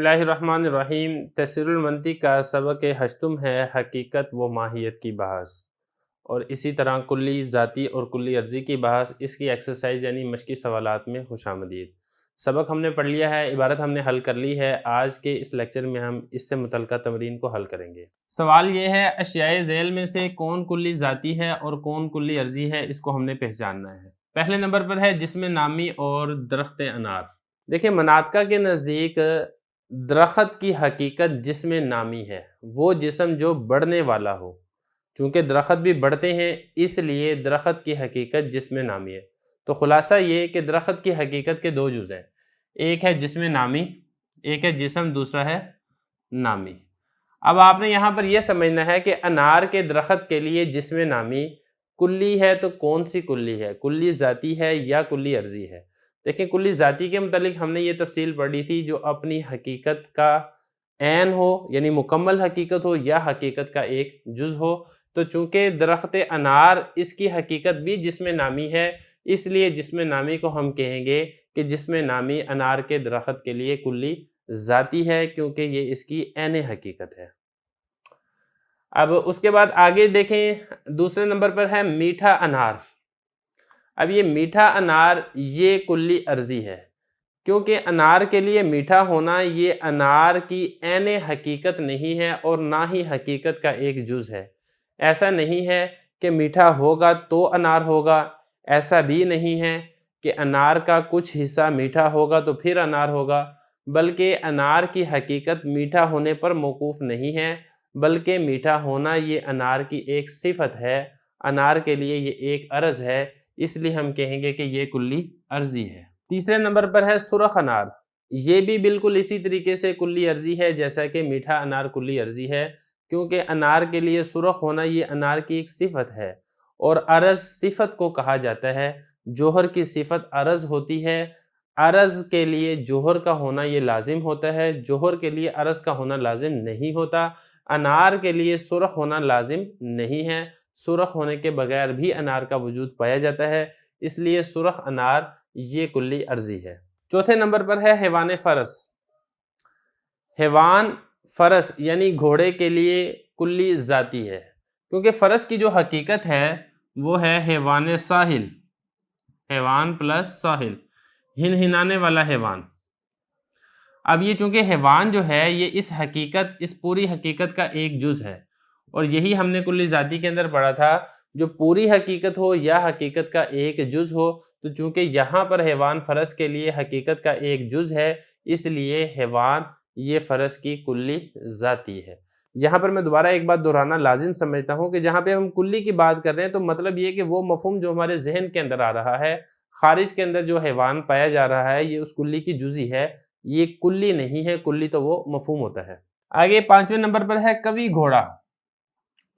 اللہ الرحمن الرحیم۔ تفسیر المنطق کا سبق ہشتم ہے حقیقت و ماہیت کی بحث، اور اسی طرح کلی ذاتی اور کلی عرضی کی بحث، اس کی ایکسرسائز یعنی مشقی سوالات میں خوش آمدید۔ سبق ہم نے پڑھ لیا ہے، عبارت ہم نے حل کر لی ہے۔ آج کے اس لیکچر میں ہم اس سے متعلقہ تمرین کو حل کریں گے۔ سوال یہ ہے، اشیاء ذیل میں سے کون کلی ذاتی ہے اور کون کلی عرضی ہے، اس کو ہم نے پہچاننا ہے۔ پہلے نمبر پر ہے جسم نامی اور درخت انار۔ دیکھیں، مناطقہ کے نزدیک درخت کی حقیقت جسم نامی ہے، وہ جسم جو بڑھنے والا ہو۔ چونکہ درخت بھی بڑھتے ہیں، اس لیے درخت کی حقیقت جسم نامی ہے۔ تو خلاصہ یہ کہ درخت کی حقیقت کے دو جز ہیں، ایک ہے جسم نامی، ایک ہے جسم، دوسرا ہے نامی۔ اب آپ نے یہاں پر یہ سمجھنا ہے کہ انار کے درخت کے لیے جسم نامی کلی ہے تو کون سی کلی ہے، کلی ذاتی ہے یا کلی عرضی ہے؟ دیکھیں، کلی ذاتی کے متعلق ہم نے یہ تفصیل پڑھی تھی، جو اپنی حقیقت کا عین ہو، یعنی مکمل حقیقت ہو، یا حقیقت کا ایک جز ہو۔ تو چونکہ درخت انار اس کی حقیقت بھی جسم نامی ہے، اس لیے جسم نامی کو ہم کہیں گے کہ جسم نامی انار کے درخت کے لیے کلی ذاتی ہے، کیونکہ یہ اس کی عین حقیقت ہے۔ اب اس کے بعد آگے دیکھیں، دوسرے نمبر پر ہے میٹھا انار۔ اب یہ میٹھا انار یہ کلی عرضی ہے، کیونکہ انار کے لیے میٹھا ہونا یہ انار کی عین حقیقت نہیں ہے اور نہ ہی حقیقت کا ایک جز ہے۔ ایسا نہیں ہے کہ میٹھا ہوگا تو انار ہوگا، ایسا بھی نہیں ہے کہ انار کا کچھ حصہ میٹھا ہوگا تو پھر انار ہوگا، بلکہ انار کی حقیقت میٹھا ہونے پر موقوف نہیں ہے، بلکہ میٹھا ہونا یہ انار کی ایک صفت ہے، انار کے لیے یہ ایک عرض ہے، اس لیے ہم کہیں گے کہ یہ کلی عرضی ہے۔ تیسرے نمبر پر ہے سرخ انار۔ یہ بھی بالکل اسی طریقے سے کلی عرضی ہے جیسا کہ میٹھا انار کلی عرضی ہے، کیونکہ انار کے لیے سرخ ہونا یہ انار کی ایک صفت ہے، اور عرض صفت کو کہا جاتا ہے۔ جوہر کی صفت عرض ہوتی ہے، عرض کے لیے جوہر کا ہونا یہ لازم ہوتا ہے، جوہر کے لیے عرض کا ہونا لازم نہیں ہوتا۔ انار کے لیے سرخ ہونا لازم نہیں ہے، سرخ ہونے کے بغیر بھی انار کا وجود پایا جاتا ہے، اس لیے سرخ انار یہ کلی عرضی ہے۔ چوتھے نمبر پر ہے حیوان فرس۔ حیوان فرس یعنی گھوڑے کے لیے کلی ذاتی ہے، کیونکہ فرس کی جو حقیقت ہے وہ ہے حیوان ساحل، حیوان پلس ساحل، ہنہنانے والا حیوان۔ اب یہ چونکہ حیوان جو ہے یہ اس پوری حقیقت کا ایک جز ہے، اور یہی ہم نے کلی ذاتی کے اندر پڑھا تھا، جو پوری حقیقت ہو یا حقیقت کا ایک جز ہو۔ تو چونکہ یہاں پر حیوان فرس کے لیے حقیقت کا ایک جز ہے، اس لیے حیوان یہ فرس کی کلی ذاتی ہے۔ یہاں پر میں دوبارہ ایک بات دہرانا لازم سمجھتا ہوں کہ جہاں پہ ہم کلی کی بات کر رہے ہیں تو مطلب یہ کہ وہ مفہوم جو ہمارے ذہن کے اندر آ رہا ہے، خارج کے اندر جو حیوان پایا جا رہا ہے یہ اس کلی کی جزئی ہے، یہ کلی نہیں ہے، کلی تو وہ مفہوم ہوتا ہے۔ آگے پانچویں نمبر پر ہے قوی گھوڑا،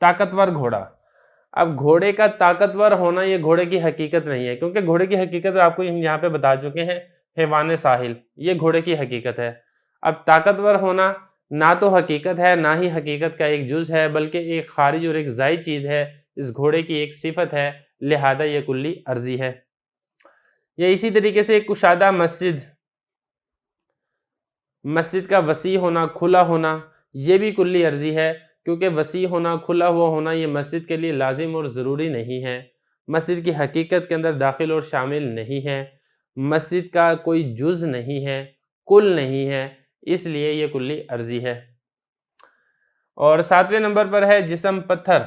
طاقتور گھوڑا۔ اب گھوڑے کا طاقتور ہونا یہ گھوڑے کی حقیقت نہیں ہے، کیونکہ گھوڑے کی حقیقت آپ کو ہم یہاں پہ بتا چکے ہیں، حیوان ساحل یہ گھوڑے کی حقیقت ہے۔ اب طاقتور ہونا نہ تو حقیقت ہے، نہ ہی حقیقت کا ایک جز ہے، بلکہ ایک خارج اور ایک زائد چیز ہے، اس گھوڑے کی ایک صفت ہے، لہذا یہ کلی عرضی ہے۔ یا اسی طریقے سے کشادہ مسجد کا وسیع ہونا، کھلا ہونا، یہ بھی کلی عرضی ہے، کیونکہ وسیع ہونا، کھلا ہوا ہونا یہ مسجد کے لیے لازم اور ضروری نہیں ہے، مسجد کی حقیقت کے اندر داخل اور شامل نہیں ہے، مسجد کا کوئی جز نہیں ہے، کل نہیں ہے، اس لیے یہ کلی عرضی ہے۔ اور ساتویں نمبر پر ہے جسم پتھر۔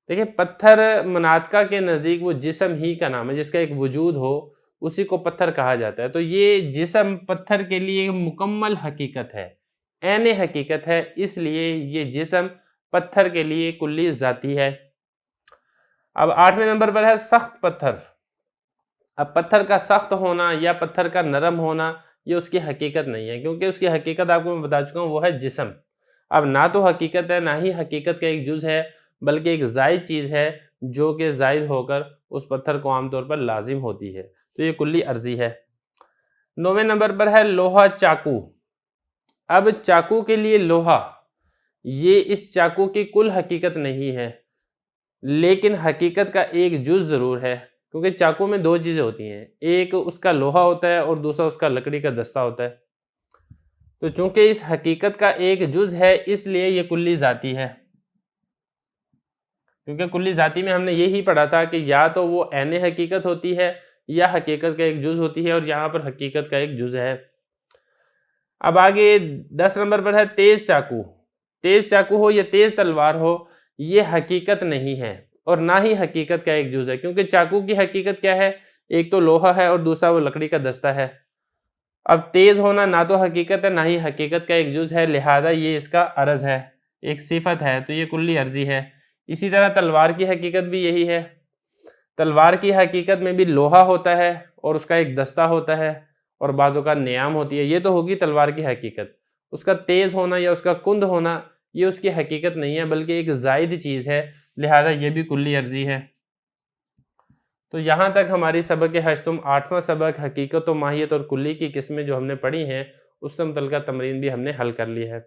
دیکھیں، پتھر مناطقہ کے نزدیک وہ جسم ہی کا نام ہے، جس کا ایک وجود ہو اسی کو پتھر کہا جاتا ہے۔ تو یہ جسم پتھر کے لیے مکمل حقیقت ہے، عین حقیقت ہے، اس لیے یہ جسم پتھر کے لیے کلی ذاتی ہے۔ اب آٹھویں نمبر پر ہے سخت پتھر۔ اب پتھر کا سخت ہونا یا پتھر کا نرم ہونا یہ اس کی حقیقت نہیں ہے، کیونکہ اس کی حقیقت آپ کو میں بتا چکا ہوں وہ ہے جسم۔ اب نہ تو حقیقت ہے، نہ ہی حقیقت کا ایک جز ہے، بلکہ ایک زائد چیز ہے جو کہ زائد ہو کر اس پتھر کو عام طور پر لازم ہوتی ہے، تو یہ کلی عرضی ہے۔ نویں نمبر پر ہے لوہا چاقو۔ اب چاقو کے لیے لوہا یہ اس چاقو کی کل حقیقت نہیں ہے، لیکن حقیقت کا ایک جز ضرور ہے، کیونکہ چاقو میں دو چیزیں ہوتی ہیں، ایک اس کا لوہا ہوتا ہے اور دوسرا اس کا لکڑی کا دستہ ہوتا ہے۔ تو چونکہ اس حقیقت کا ایک جز ہے اس لیے یہ کلی ذاتی ہے، کیونکہ کلی ذاتی میں ہم نے یہی پڑھا تھا کہ یا تو وہ عین حقیقت ہوتی ہے یا حقیقت کا ایک جز ہوتی ہے، اور یہاں پر حقیقت کا ایک جز ہے۔ اب آگے 10 نمبر پر ہے تیز چاقو۔ تیز چاقو ہو یا تیز تلوار ہو، یہ حقیقت نہیں ہے اور نہ ہی حقیقت کا ایک جز ہے، کیونکہ چاقو کی حقیقت کیا ہے؟ ایک تو لوہا ہے اور دوسرا وہ لکڑی کا دستہ ہے۔ اب تیز ہونا نہ تو حقیقت ہے نہ ہی حقیقت کا ایک جز ہے، لہذا یہ اس کا عرض ہے، ایک صفت ہے، تو یہ کلی عرضی ہے۔ اسی طرح تلوار کی حقیقت بھی یہی ہے۔ تلوار کی حقیقت میں بھی لوہا ہوتا ہے اور اس کا ایک دستہ ہوتا ہے اور بعض اوقات نیام ہوتی ہے، یہ تو ہوگی تلوار کی حقیقت۔ اس کا تیز ہونا یا اس کا کند ہونا یہ اس کی حقیقت نہیں ہے بلکہ ایک زائد چیز ہے، لہذا یہ بھی کلی عرضی ہے۔ تو یہاں تک ہماری سبق ہشتم 8واں سبق حقیقت و ماہیت اور کلی کی قسمیں جو ہم نے پڑھی ہیں اس سے متعلقہ تمرین بھی ہم نے حل کر لی ہے۔